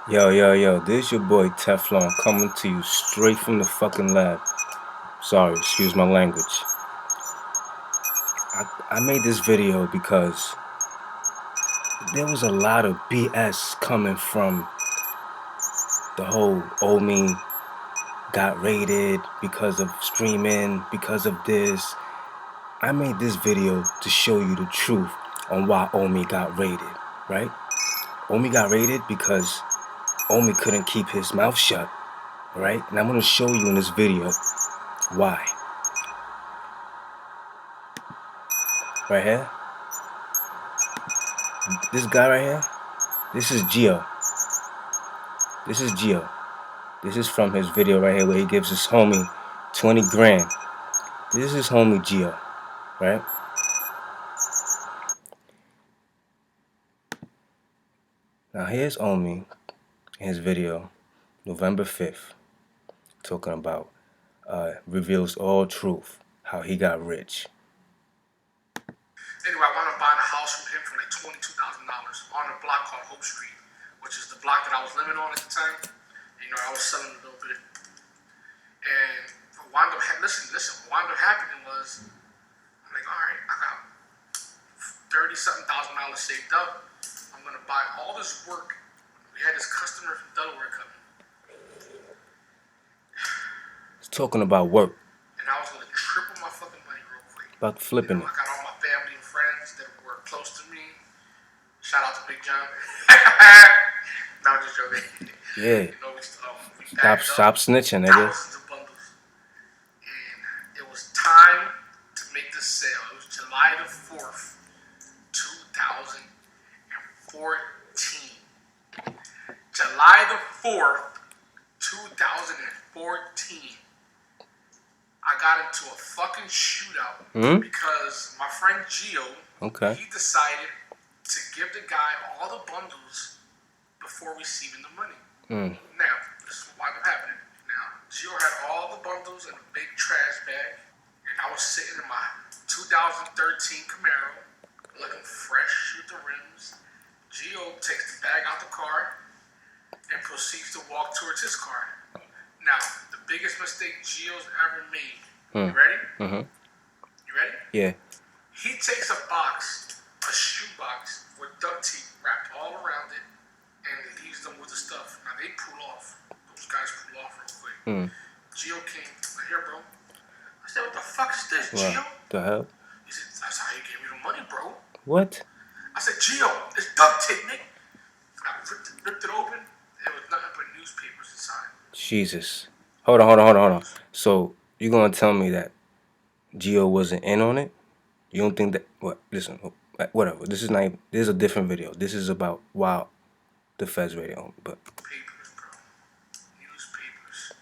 Yo, this your boy Teflon coming to you straight from the fucking lab. Sorry, excuse my language. I made this video because there was a lot of BS coming from the whole OMI got raided because of streaming, because of this. I made this video to show you the truth on why OMI got raided, right? OMI got raided because OMI couldn't keep his mouth shut, right? And I'm gonna show you in this video why. Right here, this guy right here, this is Gio. This is Gio. This is from his video right here where he gives his homie 20 grand. This is his homie Gio, right? Now here's OMI in his video, November 5th, talking about reveals all truth, how he got rich. Anyway, I wound up buying a house from him for like $22,000 on a block called Hope Street, which is the block that I was living on at the time. You know, I was selling a little bit. And what wound up happening was, I'm like, all right, I got $30-something thousand saved up. I'm going to buy all this work. We had this customer from Delaware coming. He's talking about work. And I was going to triple my fucking money real quick. About flipping it. I got all my family and friends that were close to me. Shout out to Big John. No, I'm just joking. Yeah. You know, we Stop snitching, nigga. Thousands of bundles. And it was time to make the sale. It was July the 4th, 2014. July the 4th, 2014. I got into a fucking shootout because my friend Gio, he decided to give the guy all the bundles before receiving the money. Now, this is what wound up happening. Now, Gio had all the bundles in a big trash bag, and I was sitting in my 2013 Camaro, looking fresh, shoot the rims. Gio takes the bag out the car and proceeds to walk towards his car. Now, the biggest mistake Gio's ever made. You ready? You ready? Yeah. He takes a box, a shoe box, with duct tape wrapped all around it, and leaves them with the stuff. Now, they pull off. Those guys pull off real quick. Gio came, like, here, bro. I said, what the fuck is this, Gio? The hell? He said, that's how you gave me the money, bro. What? I said, Gio, it's duct tape, nigga. I ripped it open. There was nothing but newspapers inside. Jesus. Hold on. So, you gonna tell me that Gio wasn't in on it? You don't think that... What? Listen, whatever. This is a different video. This is about why the feds raided on. But papers, bro. Newspapers.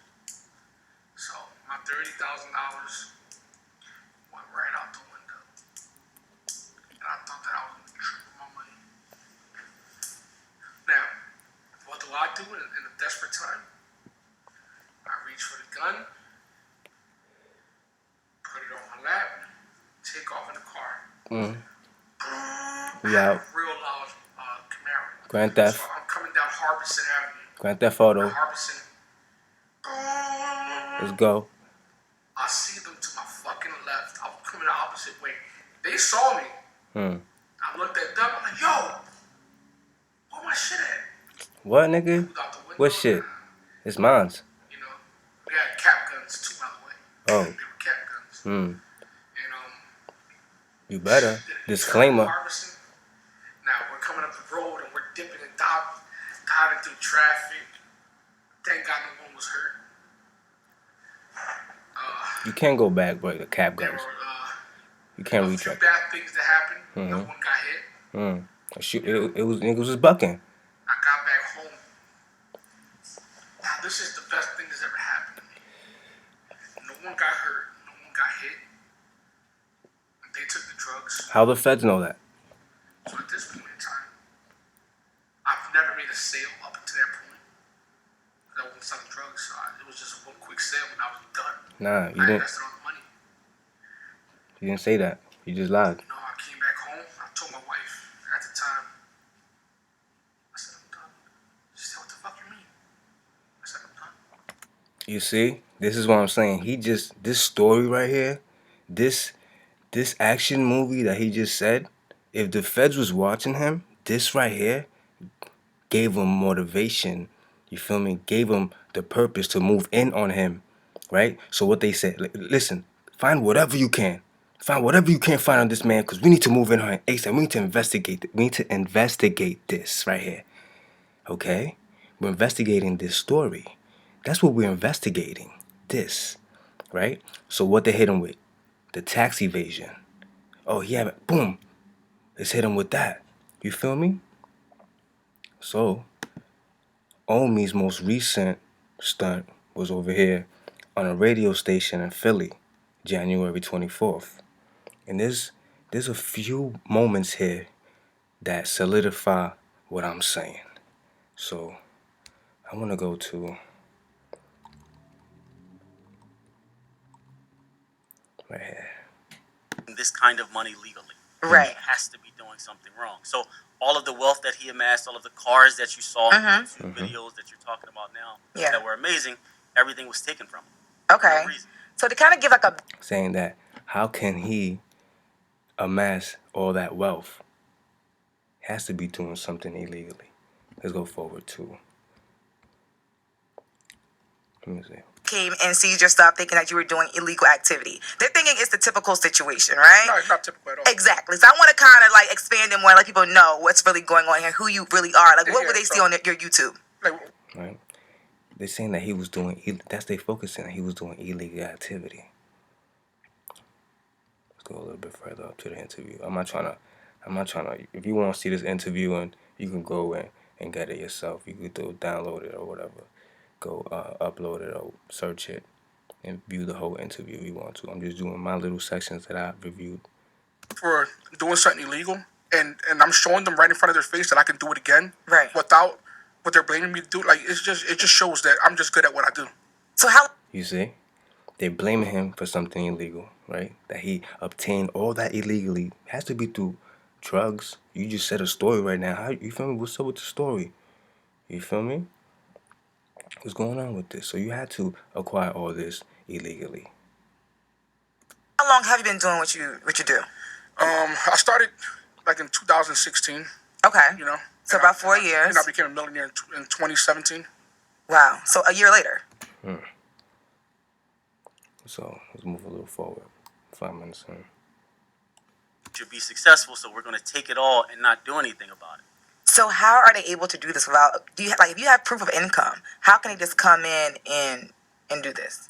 So, my $30,000 went right out the window. And I thought that I was going to triple my money. Now, what do I do in a desperate time? I reach for the gun, put it on my lap, take off in the car. Yeah. Real loud Camaro. Grand Theft. So I'm coming down Harbison Avenue. Grand Theft Auto. Harbison. Let's go. I see them to my fucking left. I was coming the opposite way. They saw me. I looked at them. I'm like, yo, where my shit at? What, nigga? What shit? It's mine's. You know, we had cap guns too, by the way. Oh. They were cap guns. And you better. Disclaimer. Now we're coming up the road and we're dipping and diving through traffic. Thank God no one was hurt. You can't go back, bro. The cap There guns. were You can't a few retract. bad things that happened. No one got hit. Shoot, it was niggas was bucking. I got back home. Now this is the best thing that's ever happened to me. No one got hurt. No one got hit. They took the drugs. How the feds know that? So at this point in time, I've never made a sale up until that point. I wasn't selling drugs, so it was just one quick sale and I was done. Nah, you I didn't. invested all the money. You didn't say that. You just lied. You know, I came back home. I told my wife at the time. I said, I'm done. She said, what the fuck you You see, this is what I'm saying. This story right here, this action movie that he just said, if the feds was watching him, this right here gave him motivation. You feel me? Gave him the purpose to move in on him, right? So what they said, listen, find whatever you can. Find whatever you can find on this man, because we need to move in on him ASAP. We need to investigate. We need to investigate this right here. Okay? We're investigating this story. That's what we're investigating. This, right? So what they hit him with? The tax evasion. Oh, yeah, boom. Let's hit him with that. You feel me? So, OMI's most recent stunt was over here on a radio station in Philly, January 24th. And there's a few moments here that solidify what I'm saying. So, I want to go to right here. This kind of money legally. Right. He has to be doing something wrong. So all of the wealth that he amassed, all of the cars that you saw in the YouTube videos that you're talking about now that were amazing, everything was taken from him. Okay. No so to kind of give like a... Saying that, how can he amass all that wealth? Has to be doing something illegally. Let's go forward to... Let me see. Came and seized your stuff thinking that you were doing illegal activity. They're thinking it's the typical situation, right? No, it's not typical at all. Exactly. So I want to kind of like expand it more, let people know what's really going on here, who you really are. Like, what would they see on your YouTube? Right. They're saying that he was doing, that's they focusing, he was doing illegal activity. Let's go a little bit further up to the interview. I'm not trying to, if you want to see this interview, and you can go and get it yourself. You could go download it or whatever. Go upload it or search it and view the whole interview if you want to. I'm just doing my little sections that I reviewed. For doing something illegal, and I'm showing them right in front of their face that I can do it again, right? Without what they're blaming me to do. Like, it just shows that I'm just good at what I do. So how? You see, they're blaming him for something illegal, right? That he obtained all that illegally. It has to be through drugs. You just said a story right now. How you feel me? What's up with the story? You feel me? What's going on with this? So you had to acquire all this illegally. How long have you been doing what you do? I started like in 2016. Okay. You know. So about 4 years. And I became a millionaire in 2017. Wow. So a year later. So let's move a little forward. 5 minutes in. To be successful, so we're going to take it all and not do anything about it. So how are they able to do this without? Do you like if you have proof of income? How can they just come in and do this?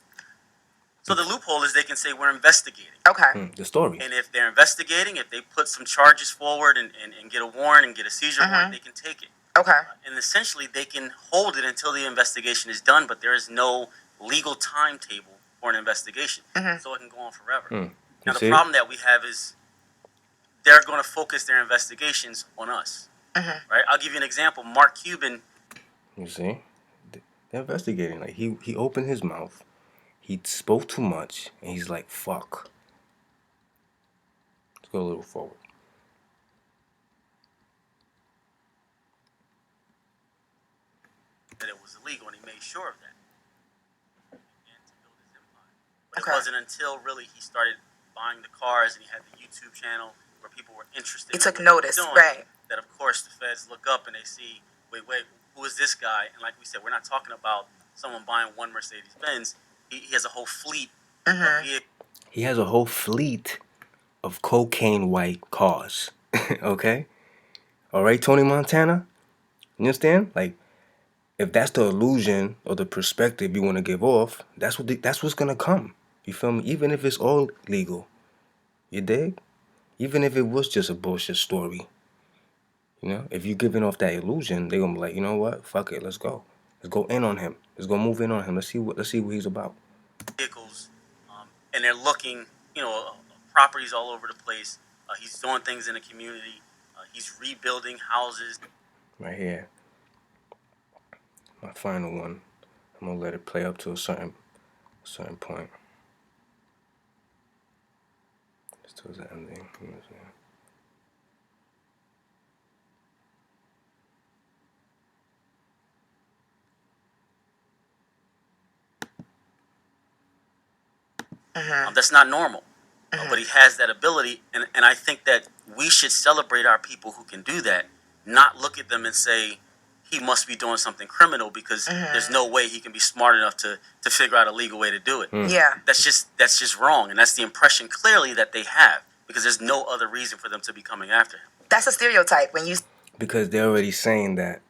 So the loophole is they can say we're investigating. Okay. The story. And if they're investigating, if they put some charges forward and get a warrant and get a seizure warrant, they can take it. Okay. And essentially they can hold it until the investigation is done, but there is no legal timetable for an investigation. So it can go on forever. Now the problem that we have is they're going to focus their investigations on us. Right? I'll give you an example. Mark Cuban. You see? They're investigating. Like he opened his mouth. He spoke too much, and he's like, fuck. Let's go a little forward. That it was illegal, and he made sure of that. And to build his empire. But it wasn't until really he started buying the cars and he had the YouTube channel where people were interested. He took notice, right? That of course the feds look up and they see, wait, who is this guy? And like we said, we're not talking about someone buying one Mercedes Benz. He has a whole fleet. He has a whole fleet of cocaine white cars. Okay? All right, Tony Montana? You understand? Like, if that's the illusion or the perspective you want to give off, that's what's gonna come. You feel me? Even if it's all legal. You dig? Even if it was just a bullshit story. You know, if you're giving off that illusion, they're gonna be like, you know what? Fuck it, let's go. Let's go in on him. Let's go move in on him. Let's see what he's about. Vehicles, and they're looking, properties all over the place. He's doing things in the community. He's rebuilding houses. Right here. My final one. I'm gonna let it play up to a certain point. Just towards the ending. That's not normal. But he has that ability, and I think that we should celebrate our people who can do that, not look at them and say he must be doing something criminal because there's no way he can be smart enough to figure out a legal way to do it. Yeah. That's just wrong, and that's the impression clearly that they have because there's no other reason for them to be coming after him. That's a stereotype when you... Because they're already saying that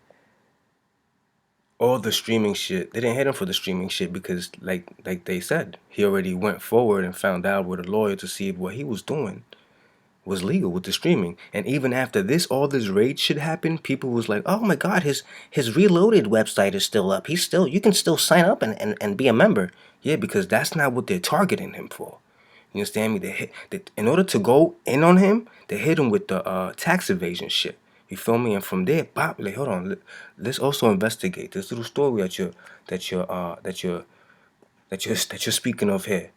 all the streaming shit, they didn't hit him for the streaming shit because, like they said, he already went forward and found out with a lawyer to see if what he was doing was legal with the streaming. And even after this, all this raid shit happened, people was like, oh my God, his Reloaded website is still up. You can still sign up and be a member. Yeah, because that's not what they're targeting him for. You understand me? In order to go in on him, they hit him with the tax evasion shit. You feel me? And from there, pop, like, hold on, let's also investigate this little story that you're speaking of here,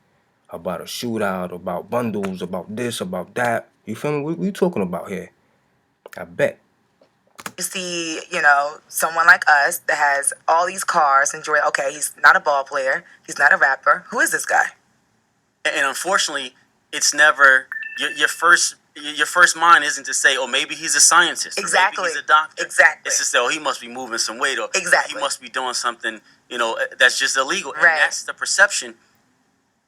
about a shootout, about bundles, about this, about that. You feel me? What are you talking about here? I bet. You see, someone like us that has all these cars, enjoy. Okay, he's not a ball player. He's not a rapper. Who is this guy? And unfortunately, it's never your first mind isn't to say, oh, maybe he's a scientist. Exactly. Or maybe he's a doctor. Exactly. It's to say, oh, he must be moving some weight, or exactly. he must be doing something, that's just illegal. Right. And that's the perception.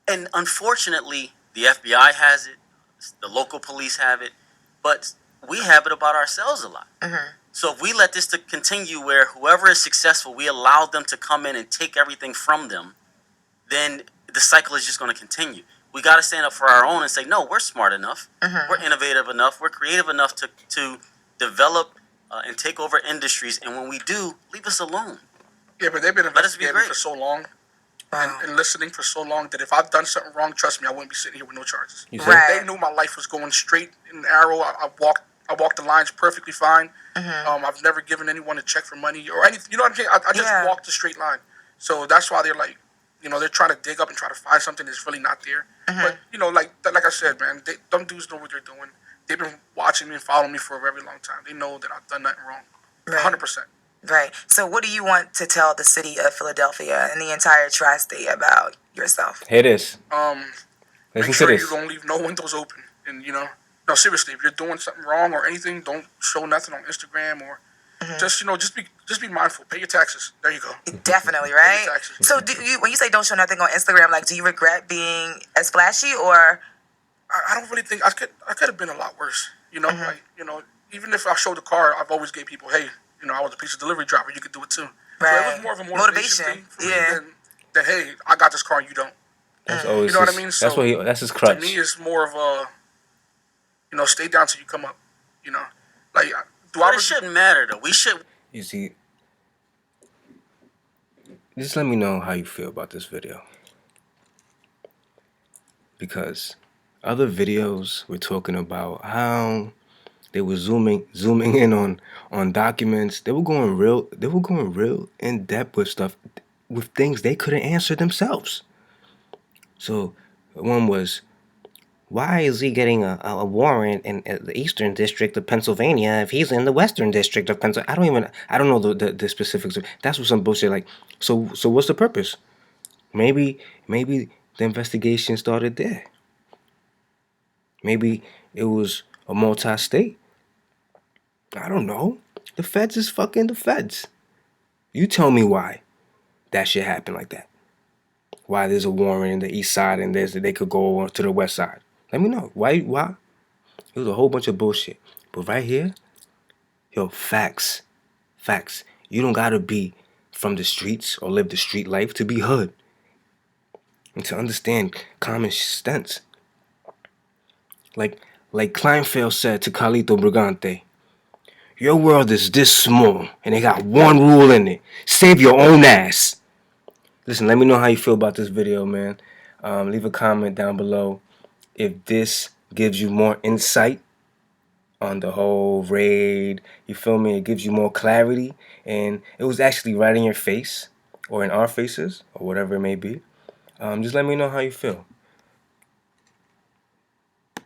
And unfortunately, the FBI has it, the local police have it, but we have it about ourselves a lot. So if we let this to continue where whoever is successful, we allow them to come in and take everything from them, then the cycle is just going to continue. We got to stand up for our own and say, no, we're smart enough. We're innovative enough. We're creative enough to develop and take over industries. And when we do, leave us alone. Yeah, but they've been investigating for so long and listening for so long that if I've done something wrong, trust me, I wouldn't be sitting here with no charges. Right. They knew my life was going straight in an arrow. I walked the lines perfectly fine. I've never given anyone a check for money or anything. You know what I'm saying? I just walked the straight line. So that's why they're like, they're trying to dig up and try to find something that's really not there. But, like I said, man, them dudes know what they're doing. They've been watching me and following me for a very long time. They know that I've done nothing wrong. 100%. Right. So what do you want to tell the city of Philadelphia and the entire tri-state about yourself? Here it is. Make sure you don't leave no windows open. And, no, seriously, if you're doing something wrong or anything, don't show nothing on Instagram or just be mindful. Pay your taxes. There you go. Definitely, right? Pay your taxes. So when you say don't show nothing on Instagram, do you regret being as flashy or? I don't really think I could have been a lot worse. Even if I showed the car, I've always gave people, hey, I was a pizza delivery driver. You could do it too. Right. So it was more of a motivation thing for me than hey, I got this car and you don't. That's always what I mean? So that's his crutch. To me, it's more of a, stay down till you come up. It shouldn't matter though. We should. You see, just let me know how you feel about this video. Because other videos were talking about how they were zooming in on documents. They were going real in depth with stuff, with things they couldn't answer themselves. So one was, why is he getting a warrant in the Eastern District of Pennsylvania if he's in the Western District of Pennsylvania? I don't know the specifics. That's what some bullshit like. So what's the purpose? Maybe the investigation started there. Maybe it was a multi-state. I don't know. The feds is fucking the feds. You tell me why that shit happened like that. Why there's a warrant in the east side and they could go over to the west side. Let me know. Why? It was a whole bunch of bullshit. But right here, facts. Facts. You don't gotta be from the streets or live the street life to be hood. And to understand common sense. Like Kleinfeld said to Carlito Brigante, your world is this small and they got one rule in it. Save your own ass. Listen, let me know how you feel about this video, man. Leave a comment down below if this gives you more insight on the whole raid. You feel me? It gives you more clarity. And it was actually right in your face or in our faces or whatever it may be. Just let me know how you feel.